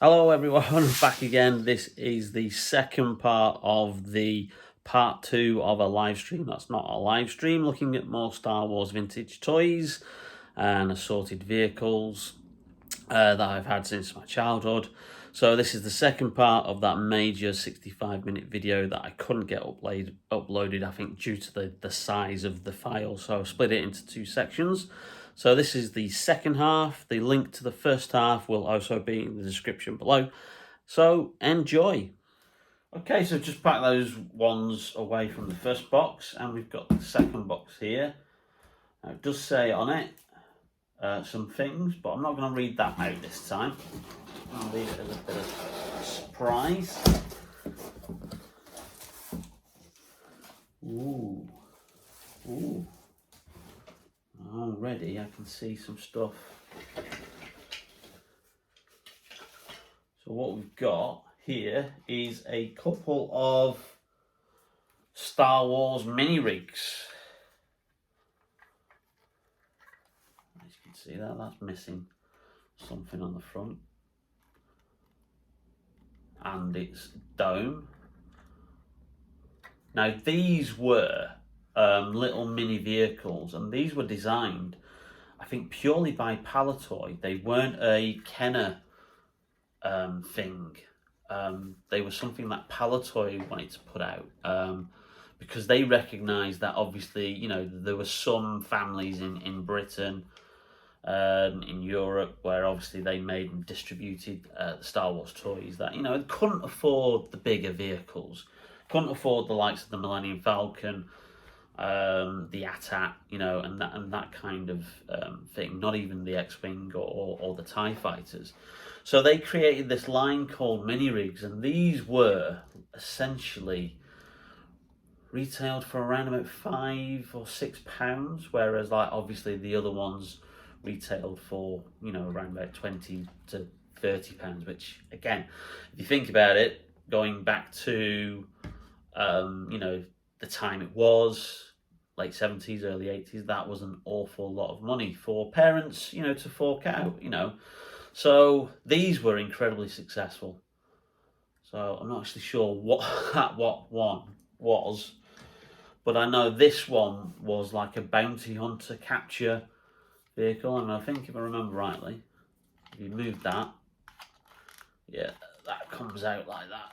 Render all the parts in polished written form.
Hello everyone, I'm back again. This is the second part of the part 2 of a live stream. That's not a live stream, looking at more Star Wars vintage toys and assorted vehicles that I've had since my childhood. So this is the second part of that major 65-minute video that I couldn't get uploaded, I think, due to the size of the file. So I split it into two sections. So this is the second half. The link to the first half will also be in the description below. So enjoy. Okay, so just pack those ones away from the first box, and we've got the second box here. Now, it does say on it some things, but I'm not going to read that out this time. I'll leave it as a bit of a surprise. Ooh. Already I can see some stuff. So what we've got here is a couple of Star Wars mini rigs. As you can see that's missing something on the front. And its dome. Now these were little mini vehicles, and these were designed, I think, purely by Palitoy. They weren't a Kenner thing. They were something that Palitoy wanted to put out because they recognised that obviously, you know, there were some families in Britain, in Europe, where obviously they made and distributed the Star Wars toys that, you know, couldn't afford the bigger vehicles, couldn't afford the likes of the Millennium Falcon, the AT-AT, you know, and that kind of thing. Not even the X-Wing or the TIE fighters. So they created this line called mini rigs, and these were essentially retailed for around about £5 or £6, whereas like obviously the other ones retailed for, you know, around about £20 to £30, which again, if you think about it, going back to you know, the time it was, late 70s, early 80s, that was an awful lot of money for parents, you know, to fork out, you know. So these were incredibly successful. So I'm not actually sure what one was, but I know this one was like a bounty hunter capture vehicle, and I think if I remember rightly, if you move that, yeah, that comes out like that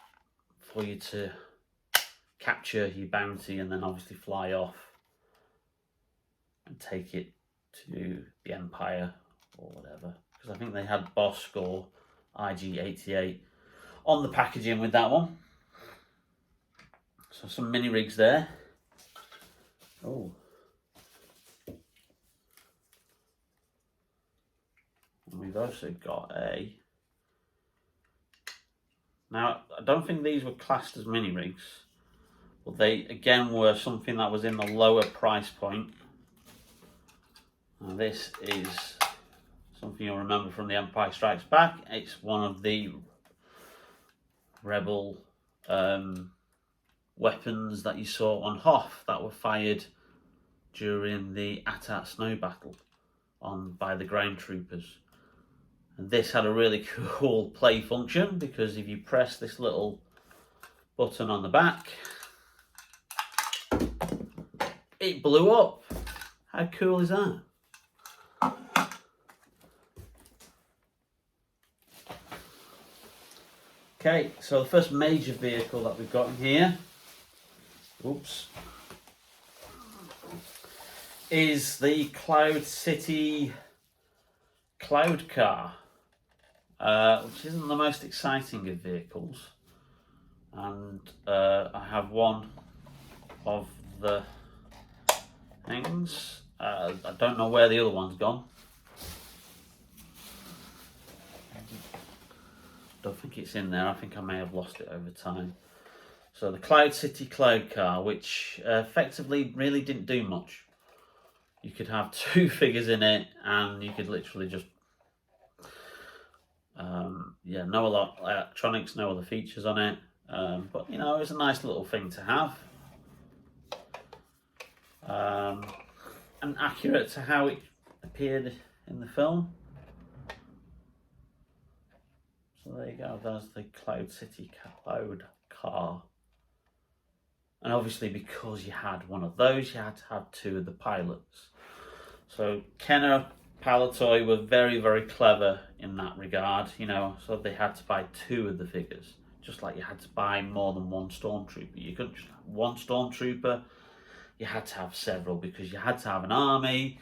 for you to capture your bounty and then obviously fly off and take it to the Empire or whatever, because I think they had Bosk or IG-88 on the packaging with that one. So some mini rigs there. Oh, and we've also got a, now I don't think these were classed as mini rigs, but they again were something that was in the lower price point. Now this is something you'll remember from The Empire Strikes Back. It's one of the Rebel weapons that you saw on Hoth that were fired during the AT-AT snow battle by the ground troopers. And this had a really cool play function, because if you press this little button on the back, it blew up. How cool is that? Okay, so the first major vehicle that we've got in here, is the Cloud City Cloud Car, which isn't the most exciting of vehicles. And I have one of the things. I don't know where the other one's gone. Don't think it's in there. I think I may have lost it over time. So the Cloud City Cloud Car, which effectively really didn't do much. You could have two figures in it, and you could literally just yeah, no electronics, no other features on it, but you know, it was a nice little thing to have, and accurate to how it appeared in the film. So there you go, there's the Cloud City Cloud car. And obviously because you had one of those, you had to have two of the pilots. So Kenner, Palitoy were very, very clever in that regard, you know, so they had to buy two of the figures. Just like you had to buy more than one Stormtrooper. You couldn't just have one Stormtrooper, you had to have several, because you had to have an army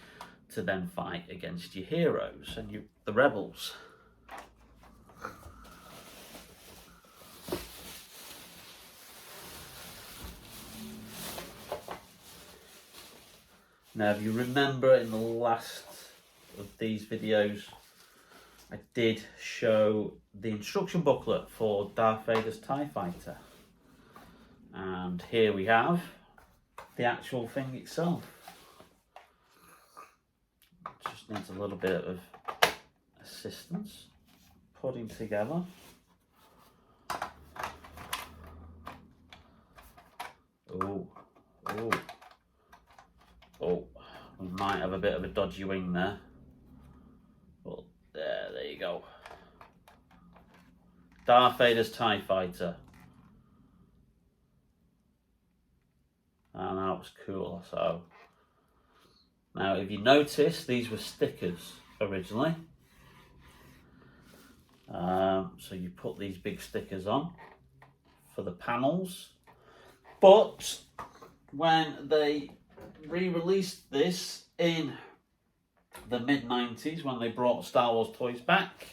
to then fight against your heroes and the rebels. Now, if you remember in the last of these videos, I did show the instruction booklet for Darth Vader's TIE Fighter. And here we have the actual thing itself. Just needs a little bit of assistance putting together. Oh, oh. Oh, we might have a bit of a dodgy wing there. Well, there you go. Darth Vader's TIE Fighter. And that was cool. So, now if you notice, these were stickers originally. So you put these big stickers on for the panels. But when they re-released this in the mid-90s, when they brought Star Wars toys back,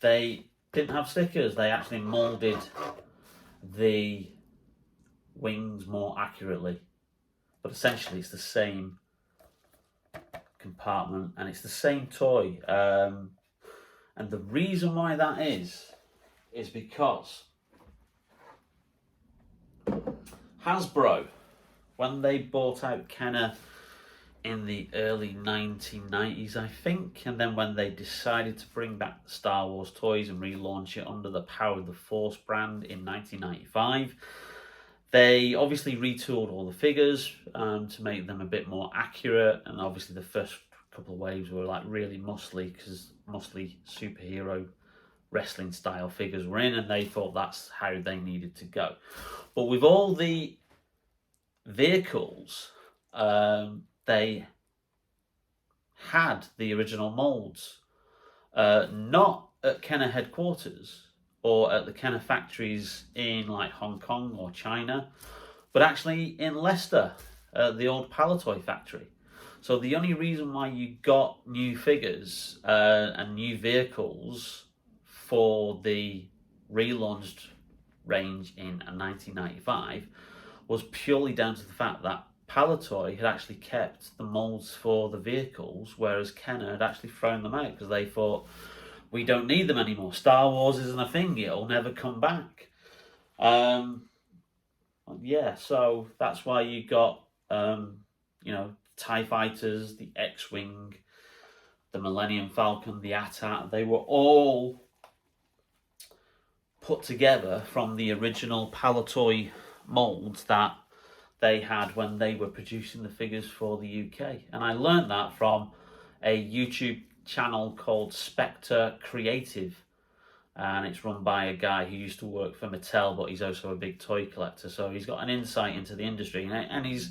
they didn't have stickers. They actually moulded the wings more accurately, but essentially it's the same compartment and it's the same toy, and the reason why that is because Hasbro, when they bought out Kenner in the early 1990s, I think, and then when they decided to bring back the Star Wars toys and relaunch it under the Power of the Force brand in 1995, they obviously retooled all the figures to make them a bit more accurate, and obviously the first couple of waves were like really muscly, because muscly superhero wrestling style figures were in, and they thought that's how they needed to go. But with all the vehicles, they had the original molds, not at Kenner headquarters or at the Kenner factories in like Hong Kong or China, but actually in Leicester, the old Palitoy factory. So the only reason why you got new figures and new vehicles for the relaunched range in 1995 was purely down to the fact that Palitoy had actually kept the molds for the vehicles, whereas Kenner had actually thrown them out because they thought, we don't need them anymore. Star Wars isn't a thing, it'll never come back. Yeah, so that's why you got, you know, TIE Fighters, the X-Wing, the Millennium Falcon, the AT-AT, they were all put together from the original Palitoy molds that they had when they were producing the figures for the UK. And I learned that from a YouTube channel called Spectre Creative, and it's run by a guy who used to work for Mattel, but he's also a big toy collector, so he's got an insight into the industry, and his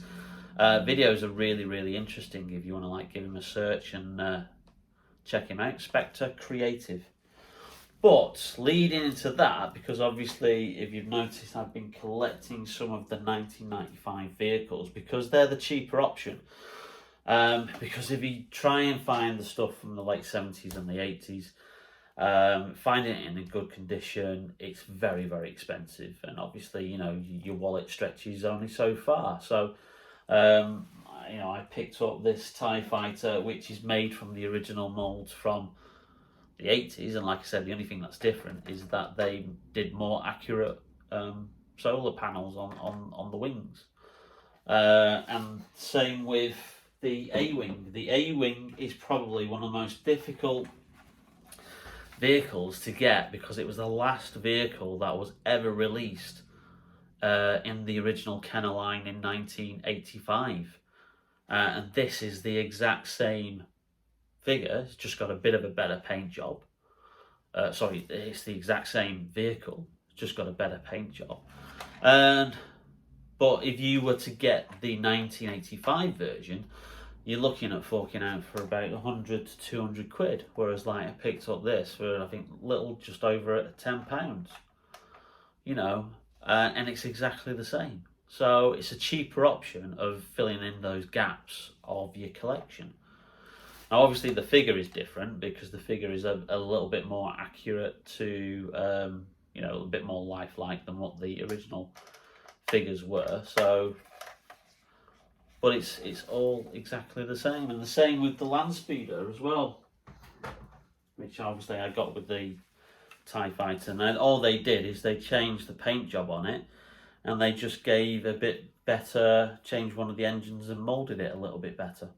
videos are really, really interesting if you want to like give him a search and check him out. Spectre Creative. But leading into that, because obviously if you've noticed, I've been collecting some of the 1995 vehicles because they're the cheaper option. Because if you try and find the stuff from the late 70s and the 80s, finding it in a good condition, it's very, very expensive, and obviously, you know, your wallet stretches only so far. So you know, I picked up this TIE Fighter, which is made from the original molds from the 80s, and like I said, the only thing that's different is that they did more accurate solar panels on the wings, and same with the A-Wing. The A-Wing is probably one of the most difficult vehicles to get because it was the last vehicle that was ever released in the original Kenner line in 1985, and this is the exact same figure. It's just got a bit of a better paint job, sorry, it's the exact same vehicle, it's just got a better paint job. But if you were to get the 1985 version, you're looking at forking out for about 100 to 200 quid, whereas like I picked up this for I think just over £10, you know, and it's exactly the same. So it's a cheaper option of filling in those gaps of your collection. Now, obviously, the figure is different because the figure is a little bit more accurate to, you know, a bit more lifelike than what the original figures were. So, but it's all exactly the same, and the same with the land speeder as well, which obviously I got with the TIE Fighter. And all they did is they changed the paint job on it, and they just gave a bit better, changed one of the engines and moulded it a little bit better.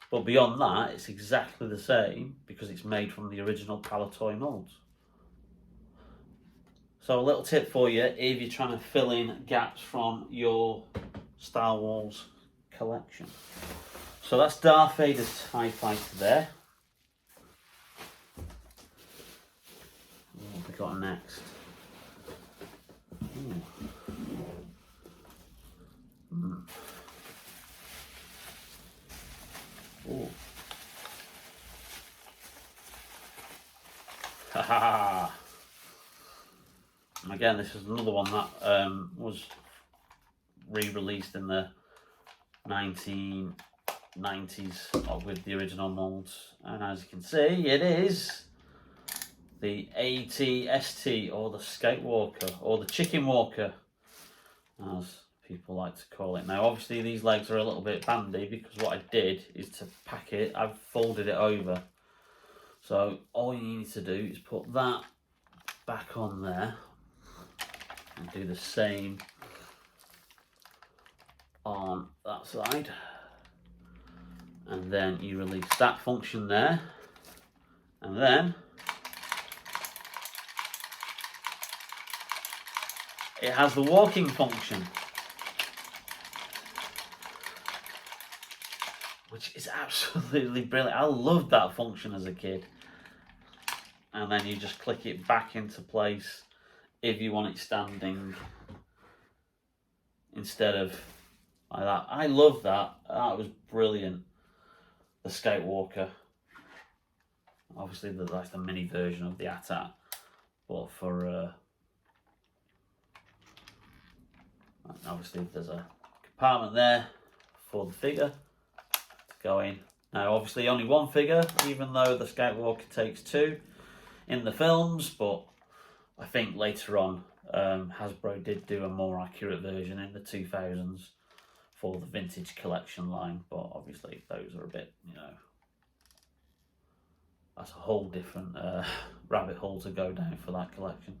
But beyond that, it's exactly the same because it's made from the original Palitoy moulds. So a little tip for you if you're trying to fill in gaps from your Star Wars collection. So that's Darth Vader's TIE Fighter there. What have we got next? Oh. Haha. Again, this is another one that was re-released in the 1990s with the original molds, and as you can see, it is the AT-ST, or the Skatewalker, or the Chicken Walker, as people like to call it. Now, obviously, these legs are a little bit bandy because what I did is to pack it, I've folded it over. So all you need to do is put that back on there and do the same on that side. And then you release that function there. And then it has the walking function, which is absolutely brilliant. I loved that function as a kid. And then you just click it back into place if you want it standing instead of like that. I love that. That was brilliant. The Skatewalker. Obviously, that's the mini version of the AT-AT, but for obviously there's a compartment there for the figure to go in. Now, obviously, only one figure, even though the Skatewalker takes two in the films, but I think later on Hasbro did do a more accurate version in the 2000s for the vintage collection line, but obviously those are a bit, you know, that's a whole different rabbit hole to go down for that collection.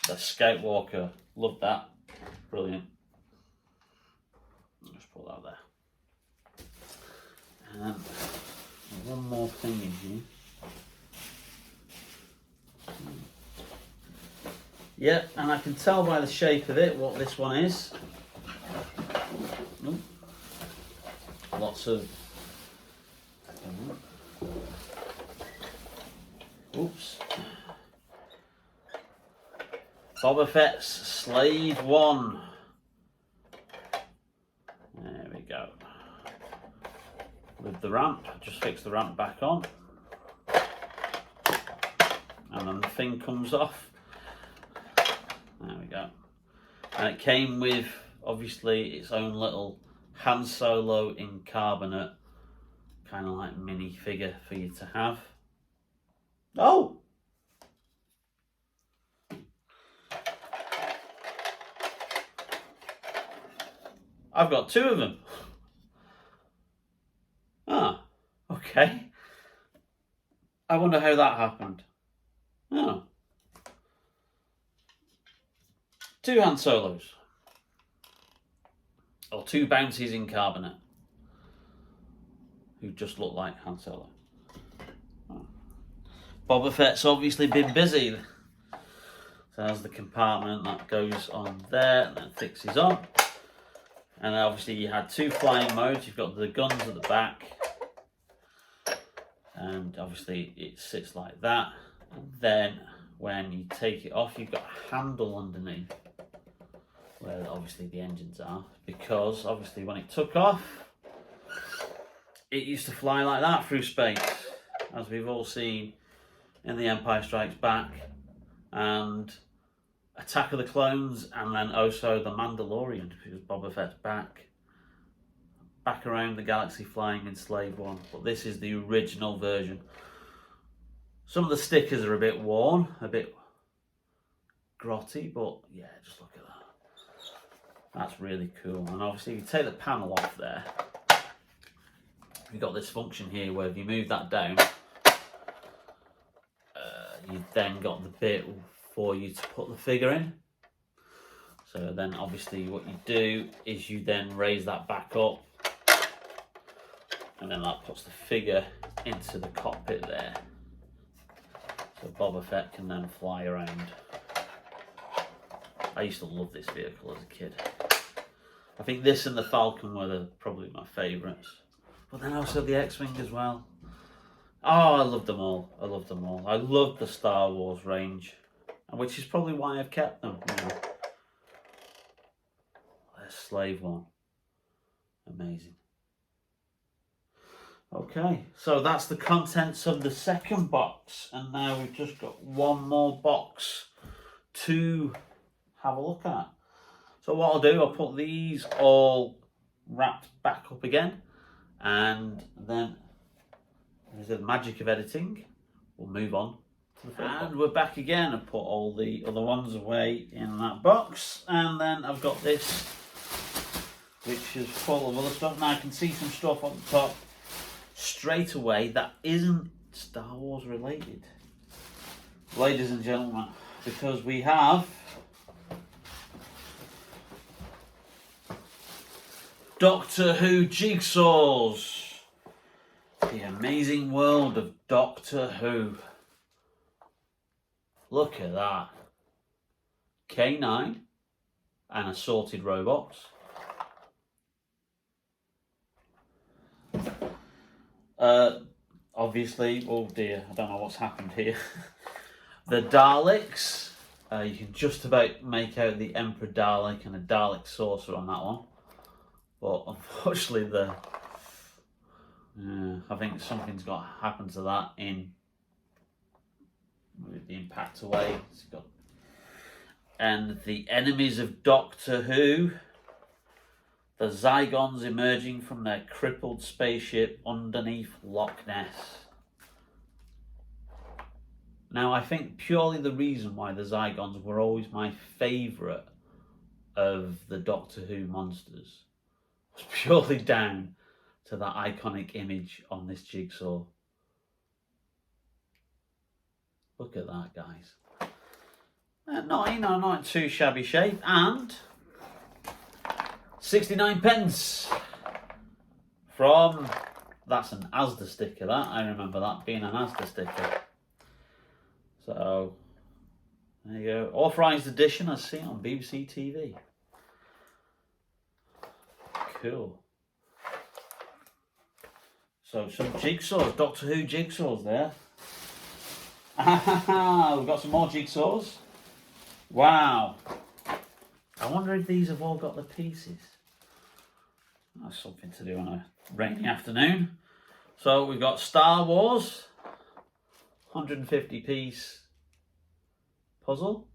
The Skatewalker, love that, brilliant. I'll just put that there. And one more thing in here. Yeah, and I can tell by the shape of it what this one is. Lots of, oops. Boba Fett's Slave One. There we go. With the ramp, just fix the ramp back on. And then the thing comes off. There we go. And it came with, obviously, its own little Han Solo in carbonate, kind of like mini figure for you to have. Oh! I've got two of them. Ah, okay. I wonder how that happened. Oh. Two Han Solos. Or two bounties in carbonate. Who just look like Han Solo. Oh. Boba Fett's obviously been busy. So there's the compartment that goes on there and then fixes on. And then obviously you had two flying modes. You've got the guns at the back. And obviously it sits like that. And then when you take it off, you've got a handle underneath where obviously the engines are. Because obviously when it took off, it used to fly like that through space, as we've all seen in The Empire Strikes Back and Attack of the Clones, and then also The Mandalorian, because Boba Fett's back around the galaxy flying in Slave One. But this is the original version. Some of the stickers are a bit worn, a bit grotty, but yeah, just look at that. That's really cool. And obviously if you take the panel off there, you've got this function here where if you move that down, you've then got the bit for you to put the figure in. So then obviously what you do is you then raise that back up, and then that puts the figure into the cockpit there. So Boba Fett can then fly around. I used to love this vehicle as a kid. I think this and the Falcon were probably my favourites. But then also the X-Wing as well. Oh, I loved them all. I loved them all. I loved the Star Wars range, which is probably why I've kept them. You know. There's Slave One. Amazing. Okay, so that's the contents of the second box. And now we've just got one more box to have a look at. So what I'll do, I'll put these all wrapped back up again. And then, there's the magic of editing, we'll move on to the third box. We're back again. I put all the other ones away in that box. And then I've got this, which is full of other stuff. Now I can see some stuff on the top straight away that isn't Star Wars related. Ladies and gentlemen, because we have Doctor Who jigsaws. The amazing world of Doctor Who. Look at that. K9 and assorted robots. Obviously, oh dear, I don't know what's happened here. The Daleks. You can just about make out the Emperor Dalek and a Dalek saucer on that one. But unfortunately, I think something's got to happen to that in with the impact away. And the enemies of Doctor Who, the Zygons emerging from their crippled spaceship underneath Loch Ness. Now, I think purely the reason why the Zygons were always my favourite of the Doctor Who monsters was purely down to that iconic image on this jigsaw. Look at that, guys. Not too shabby shape. And 69 pence from, that's an Asda sticker, that. I remember that being an Asda sticker. So, there you go. Authorised edition, as seen on BBC TV. Cool. So, some jigsaws, Doctor Who jigsaws there. We've got some more jigsaws. Wow. I wonder if these have all got the pieces. That's something to do on a rainy afternoon. So, we've got Star Wars. 150 piece puzzle,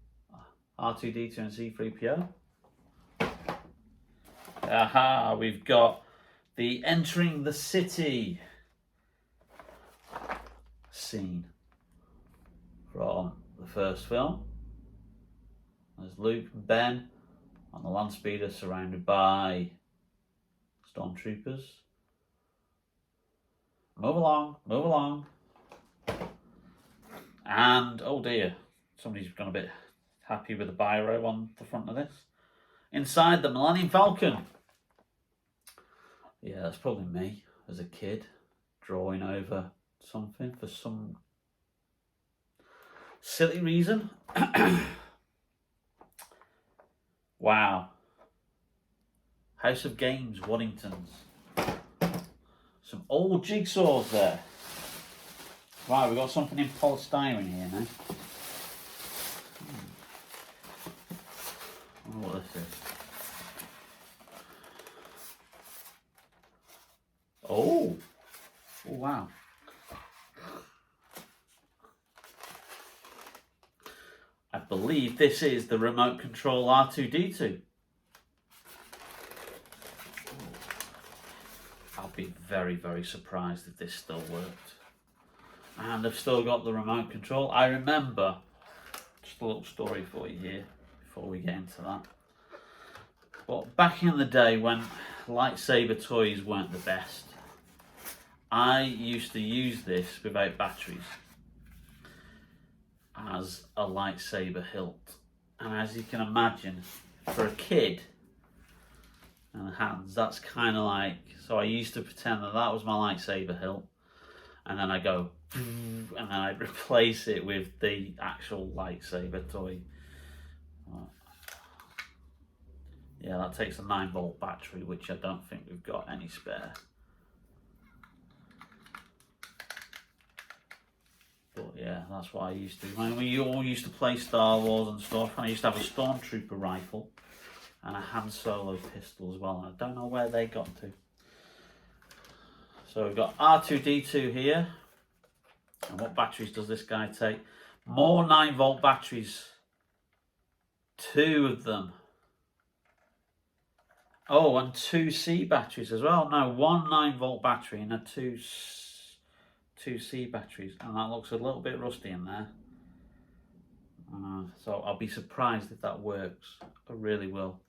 R2D2 and C3PO. Aha, we've got the entering the city scene from the first film. There's Luke and Ben on the land speeder surrounded by stormtroopers. Move along, move along. And, oh dear, somebody's gone a bit happy with the biro on the front of this. Inside the Millennium Falcon. Yeah, that's probably me as a kid drawing over something for some silly reason. Wow. House of Games, Waddingtons. Some old jigsaws there. Right, we've got something in polystyrene here now. I wonder what this is. Oh. Oh, wow. I believe this is the remote control R2-D2. I'll be very, very surprised if this still worked. And I've still got the remote control. I remember, just a little story for you here before we get into that. But back in the day when lightsaber toys weren't the best, I used to use this without batteries as a lightsaber hilt. And as you can imagine, for a kid and hands, that's kind of like, so I used to pretend that that was my lightsaber hilt, and then I go and then I'd replace it with the actual lightsaber toy. Yeah, that takes a 9-volt battery, which I don't think we've got any spare. But yeah, that's what I used to do. When we all used to play Star Wars and stuff, and I used to have a Stormtrooper rifle and a Han Solo pistol as well. And I don't know where they got to. So we've got R2-D2 here. And what batteries does this guy take? More 9-volt batteries. 2 of them. Oh, and 2 C batteries as well. No, 1 9-volt battery and a 2 C batteries, and that looks a little bit rusty in there. So I'll be surprised if that works. I really will.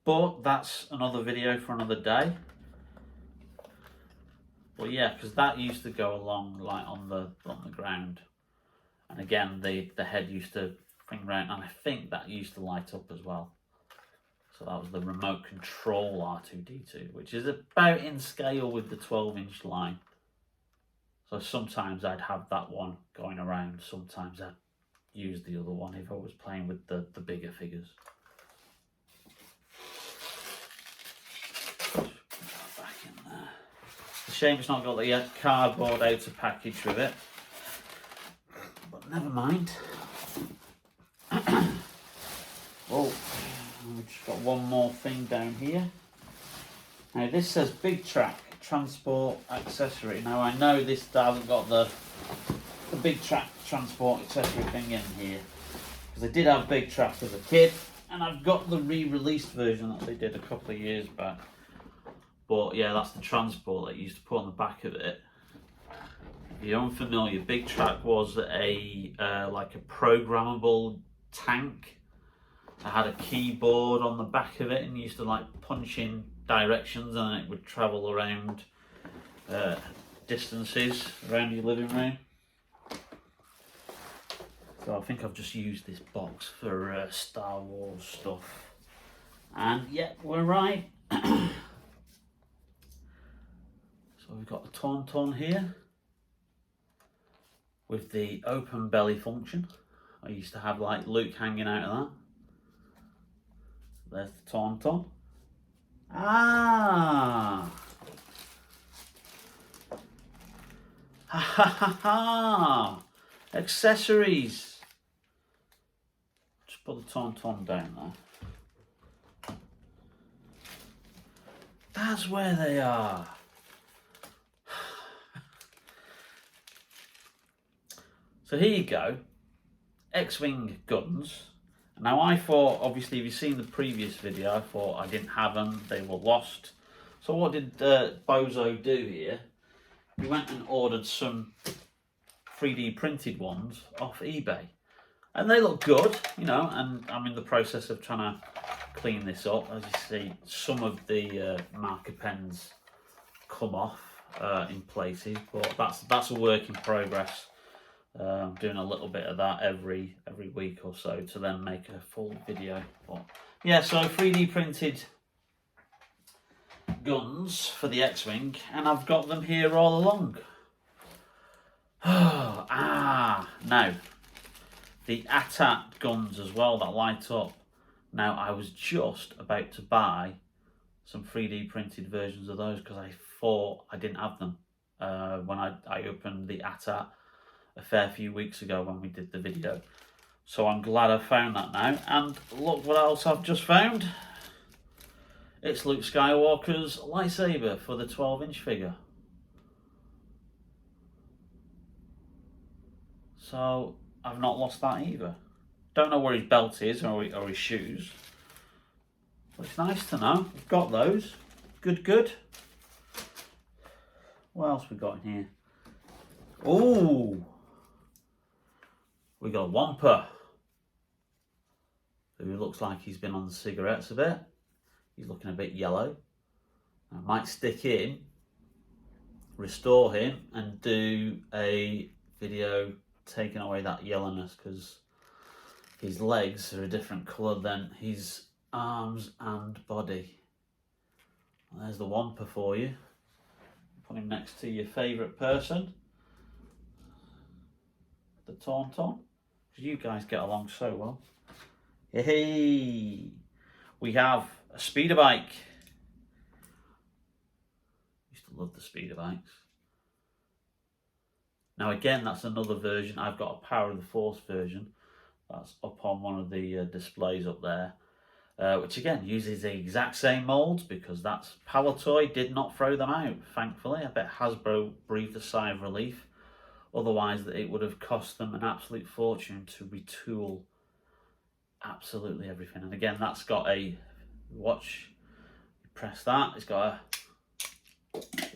But that's another video for another day. Well, yeah, because that used to go along like on the ground, and again the head used to bring round, and I think that used to light up as well. So that was the remote control R2-D2, which is about in scale with the 12-inch line. So sometimes I'd have that one going around, sometimes I'd use the other one if I was playing with the bigger figures. Put that back in there. It's a shame it's not got the cardboard outer package with it, but never mind. Oh, we've just got one more thing down here. Now this says Big Track Transport Accessory. Now I know this hasn't got the Big Track Transport Accessory thing in here, because I did have Big Track as a kid, and I've got the re-released version that they did a couple of years back. But yeah, that's the transport that you used to put on the back of it. If you're unfamiliar, Big Track was a like a programmable tank. I had a keyboard on the back of it, and you used to like punch in directions, and it would travel around distances around your living room. So I think I've just used this box for Star Wars stuff, and yeah, we're right. So we've got the Tauntaun here with the open belly function. I used to have like Luke hanging out of that. There's the Tauntaun. Ah! Ha ha ha ha! Accessories! Just put the Tauntaun down there. That's where they are. So here you go. X-Wing guns. Now I thought, obviously if you've seen the previous video, I thought I didn't have them, they were lost. So what did Bozo do here? He went and ordered some 3D printed ones off eBay. And they look good, you know, and I'm in the process of trying to clean this up. As you see, some of the marker pens come off in places, but that's a work in progress. I'm doing a little bit of that every week or so to then make a full video. But yeah, so 3D printed guns for the X-Wing, and I've got them here all along. Now the ATAT guns as well that light up. Now, I was just about to buy some 3D printed versions of those because I thought I didn't have them when I opened the ATAT a fair few weeks ago when we did the video. So I'm glad I found that now. And look what else I've just found. It's Luke Skywalker's lightsaber for the 12-inch figure. So I've not lost that either. Don't know where his belt is or his shoes. But it's nice to know. We've got those. Good, good. What else we got in here? Oh, we got a Wampa, who looks like he's been on the cigarettes a bit. He's looking a bit yellow. I might stick in, restore him, and do a video taking away that yellowness, because his legs are a different colour than his arms and body. Well, there's the Wampa for you. Put him next to your favourite person, the Tauntaun, because you guys get along so well. Hey, we have a speeder bike. Used to love the speeder bikes. Now again, that's another version. I've got a Power of the Force version. That's up on one of the displays up there. Which again uses the exact same moulds, because that's Palitoy did not throw them out, thankfully. I bet Hasbro breathed a sigh of relief. Otherwise, it would have cost them an absolute fortune to retool absolutely everything. And again, that's got a watch. You press that, it's got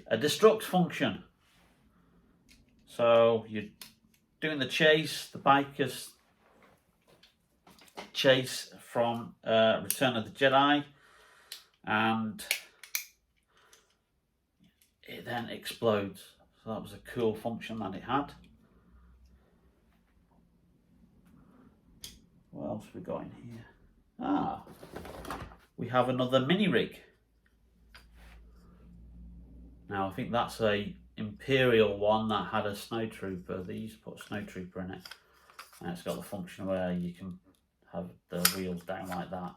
a destruct function. So you're doing the chase, the bikers chase from Return of the Jedi, and it then explodes. So that was a cool function that it had. What else we got in here? Ah, we have another mini rig. Now I think that's a Imperial one that had a snowtrooper. They used to put a snowtrooper in it, and it's got the function where you can have the wheels down like that.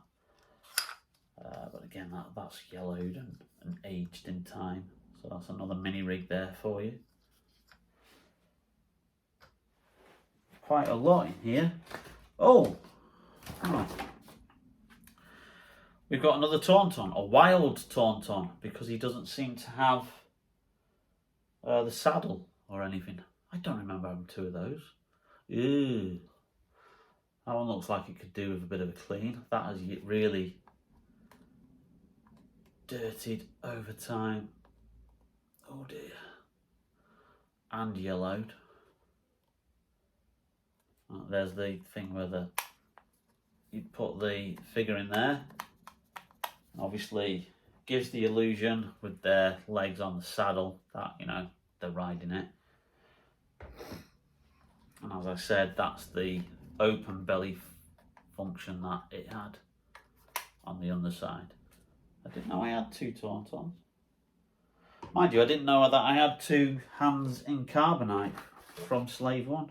But again, that's yellowed and aged in time. So that's another mini rig there for you. Quite a lot in here. Oh, we've got another Tauntaun, a wild Tauntaun, because he doesn't seem to have the saddle or anything. I don't remember having two of those. Ew. That one looks like it could do with a bit of a clean. That has really dirtied over time. Oh dear. And yellowed. Oh, there's the thing where you put the figure in there. Obviously gives the illusion with their legs on the saddle that, you know, they're riding it. And as I said, that's the open belly function that it had on the underside. I didn't know I had two Tauntauns. Mind you, I didn't know that I had two hands in carbonite from Slave One.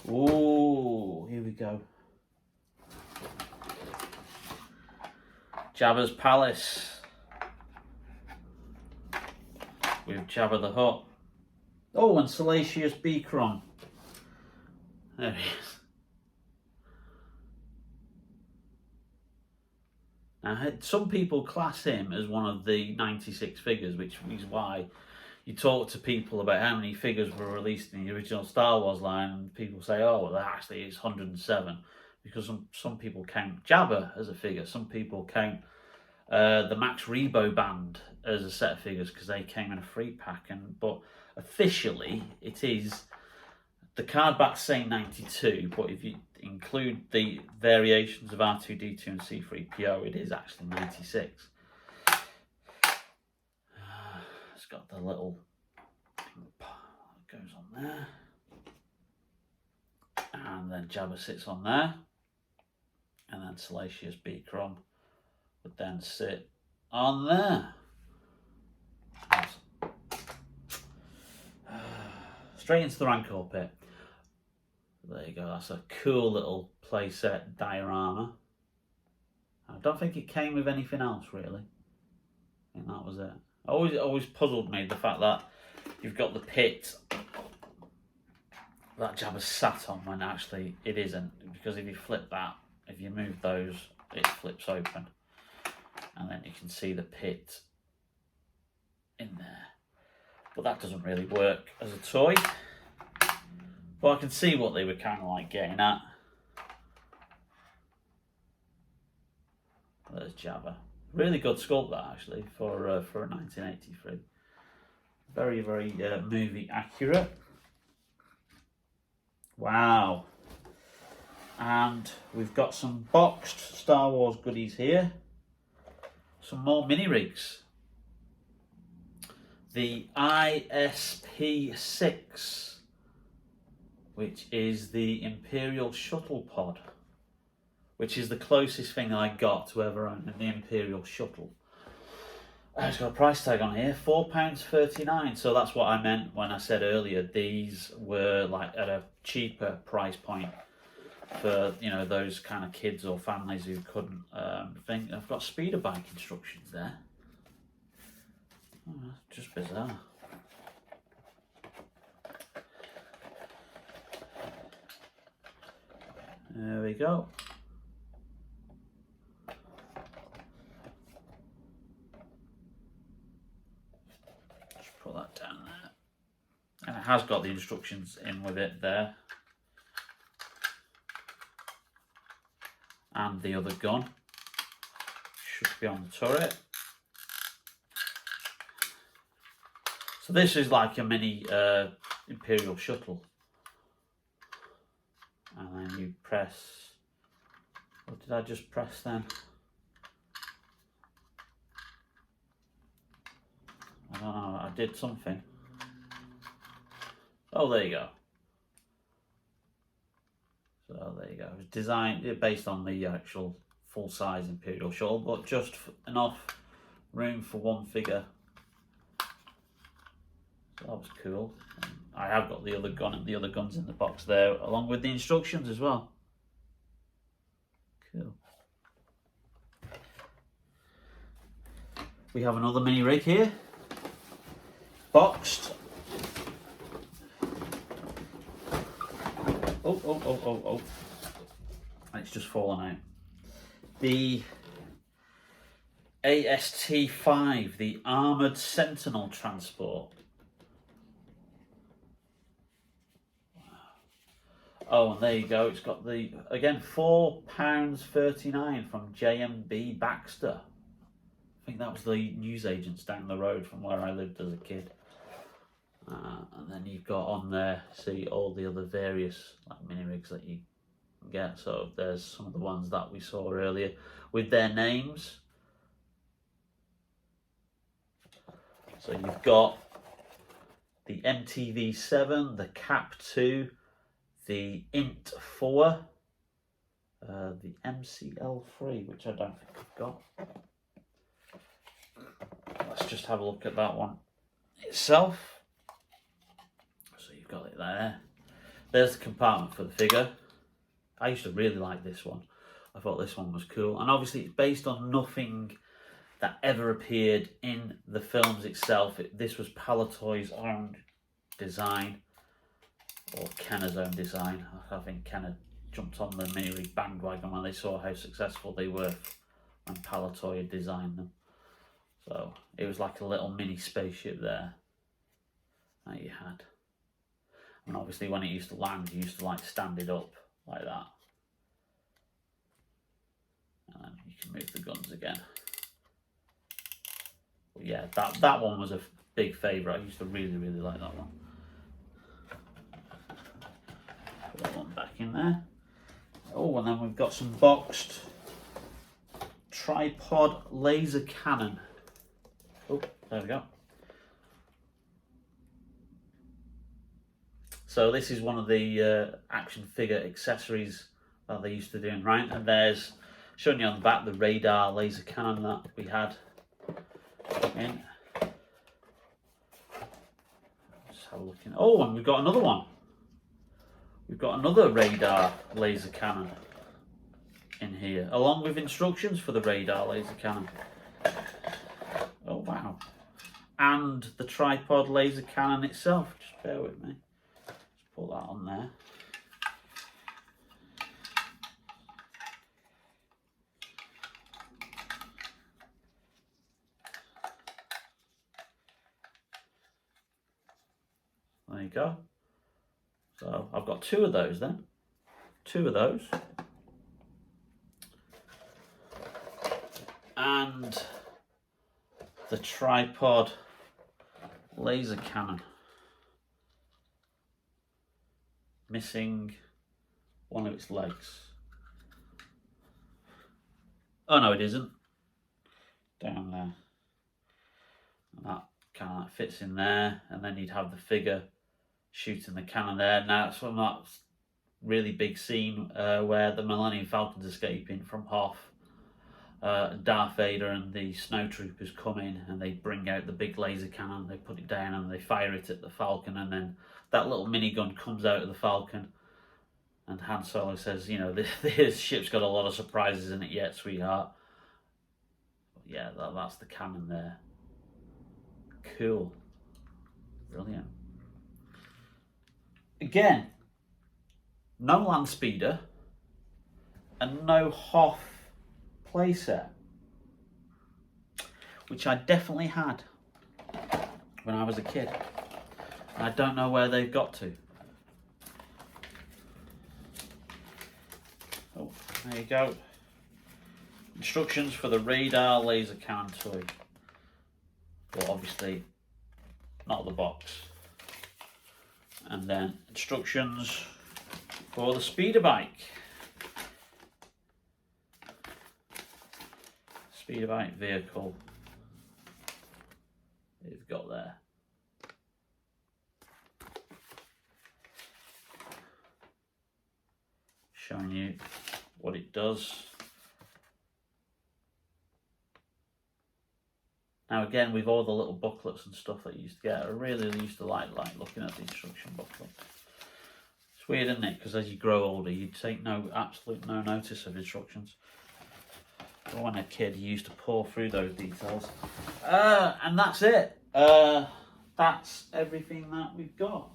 Oh, here we go. Jabba's Palace with Jabba the Hutt. Oh, and Salacious Beacron. There he is. Now, some people class him as one of the 96 figures, which is why you talk to people about how many figures were released in the original Star Wars line, and people say, oh, well, actually it's 107, because some people count Jabba as a figure. Some people count the Max Rebo band as a set of figures because they came in a free pack. But officially, it is, the card backs say 92, but if you include the variations of R2-D2 and C-3PO, it is actually 96. It's got the little thing that goes on there, and then Jabba sits on there, and then Salacious Beacron would then sit on there. Straight into the Rancor pit. There you go, that's a cool little playset diorama. I don't think it came with anything else really. I think that was it. Always puzzled me the fact that you've got the pit that Jabba's sat on when actually it isn't, because if you flip that, if you move those, it flips open, and then you can see the pit in there. But that doesn't really work as a toy. But I can see what they were kind of like getting at. There's Jabba. Really good sculpt that actually for a 1983. Very, very movie accurate. Wow. And we've got some boxed Star Wars goodies here. Some more mini rigs. The ISP-6, which is the Imperial Shuttle Pod, which is the closest thing I got to ever owning the Imperial Shuttle. It's got a price tag on here, £4.39. So that's what I meant when I said earlier these were like at a cheaper price point for, you know, those kind of kids or families who couldn't think. I've got speeder bike instructions there. Oh, just bizarre. There we go. Just put that down there. And it has got the instructions in with it there. And the other gun should be on the turret. So this is like a mini Imperial shuttle. And then you press, what did I just press then? I don't know, I did something. Oh, there you go. So there you go. It was designed based on the actual full-size Imperial shuttle, but just enough room for one figure. So that was cool. I have got the other gun and the other guns in the box there, along with the instructions as well. Cool. We have another mini rig here, boxed. Oh. And it's just fallen out. The AST-5, the Armoured Sentinel Transport. Oh, and there you go. It's got the, again, £4.39 from JMB Baxter. I think that was the newsagents down the road from where I lived as a kid. And then you've got on there, see all the other various like mini rigs that you can get. So there's some of the ones that we saw earlier with their names. So you've got the MTV7, the Cap2, the Int4, the MCL3, which I don't think I've got. Let's just have a look at that one itself. So you've got it there. There's the compartment for the figure. I used to really like this one. I thought this one was cool. And obviously it's based on nothing that ever appeared in the films itself. This was Palitoy's own design, or Kenner's own design. I think Kenner jumped on the mini rig bandwagon when they saw how successful they were when Palitoy had designed them. So it was like a little mini spaceship there that you had. And obviously when it used to land, you used to like stand it up like that. And then you can move the guns again. But yeah, that one was a big favourite. I used to really like that one. Put that one back in there. Oh, and then we've got some boxed tripod laser cannon. Oh, there we go. So this is one of the action figure accessories that they used to do in Ryan. And there's, showing you on the back, the radar laser cannon that we had in. Just have a look in. Oh, and we've got another one. We've got another radar laser cannon. in here, along with instructions for the radar laser cannon. Oh wow. And the tripod laser cannon itself. Just bear with me. Let's put that on there. There you go. So I've got two of those then. Two of those. And the tripod laser cannon. Missing one of its legs. Oh no, it isn't. Down there. And that kind of fits in there, and then you'd have the figure shooting the cannon there. Now it's from that really big scene where the Millennium Falcon's escaping from Hoth. Darth Vader and the snowtroopers come in and they bring out the big laser cannon, they put it down and they fire it at the Falcon, and then that little minigun comes out of the Falcon and Han Solo says, you know, this ship's got a lot of surprises in it yet, sweetheart. But yeah, that's the cannon there. Cool. Brilliant. Again, no land speeder and no Hoth playset, which I definitely had when I was a kid. I don't know where they've got to. Oh, there you go. Instructions for the radar laser cannon toy. But obviously not the box. And then instructions for the speeder bike. Speeder bike vehicle you've got there. Showing you what it does. Now again, with all the little booklets and stuff that you used to get, I really used to like looking at the instruction booklet. It's weird, isn't it? Because as you grow older, you take absolute no notice of instructions. But when a kid, you used to pour through those details. And that's it. That's everything that we've got.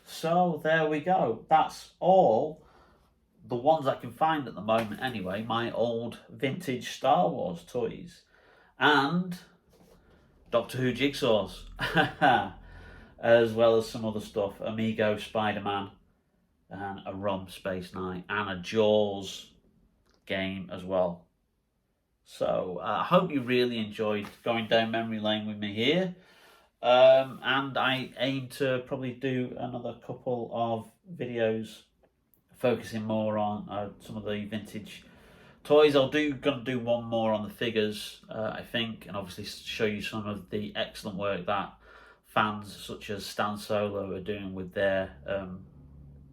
So there we go. That's all the ones I can find at the moment anyway. My old vintage Star Wars toys. And Doctor Who jigsaws. As well as some other stuff. Amigo Spider-Man. And a ROM Space Knight. And a Jaws game as well. So I hope you really enjoyed going down memory lane with me here. And I aim to probably do another couple of videos focusing more on some of the vintage toys. Gonna do one more on the figures, I think, and obviously show you some of the excellent work that fans such as Stan Solo are doing with their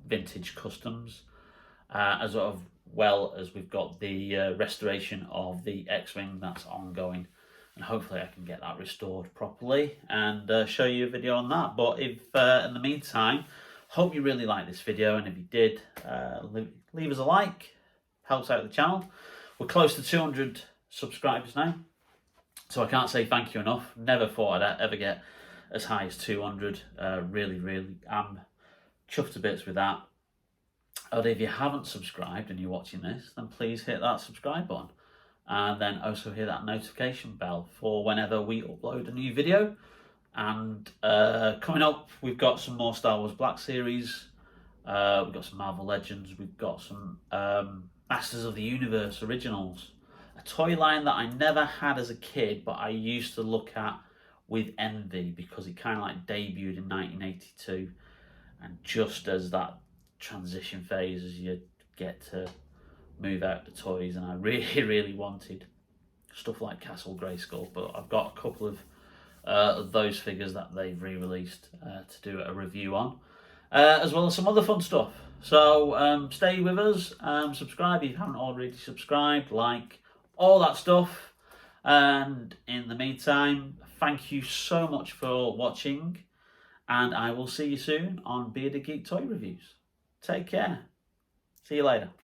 vintage customs, as well as we've got the restoration of the X-Wing that's ongoing. And hopefully I can get that restored properly and show you a video on that. But if in the meantime, hope you really liked this video, and if you did, leave us a like, helps out the channel. We're close to 200 subscribers now, so I can't say thank you enough. Never thought I'd ever get as high as 200. Really am chuffed to bits with that. And if you haven't subscribed and you're watching this, then please hit that subscribe button. And then also hit that notification bell for whenever we upload a new video. And coming up, we've got some more Star Wars Black Series. We've got some Marvel Legends. We've got some Masters of the Universe originals. A toy line that I never had as a kid, but I used to look at with envy because it kind of like debuted in 1982. And just as that transition phase as you get to move out the toys, and I really wanted stuff like Castle Grayskull, but I've got a couple of those figures that they've re-released to do a review on, as well as some other fun stuff. So stay with us, subscribe if you haven't already subscribed, like, all that stuff. And in the meantime, thank you so much for watching, and I will see you soon on Bearded Geek Toy Reviews. Take care. See you later.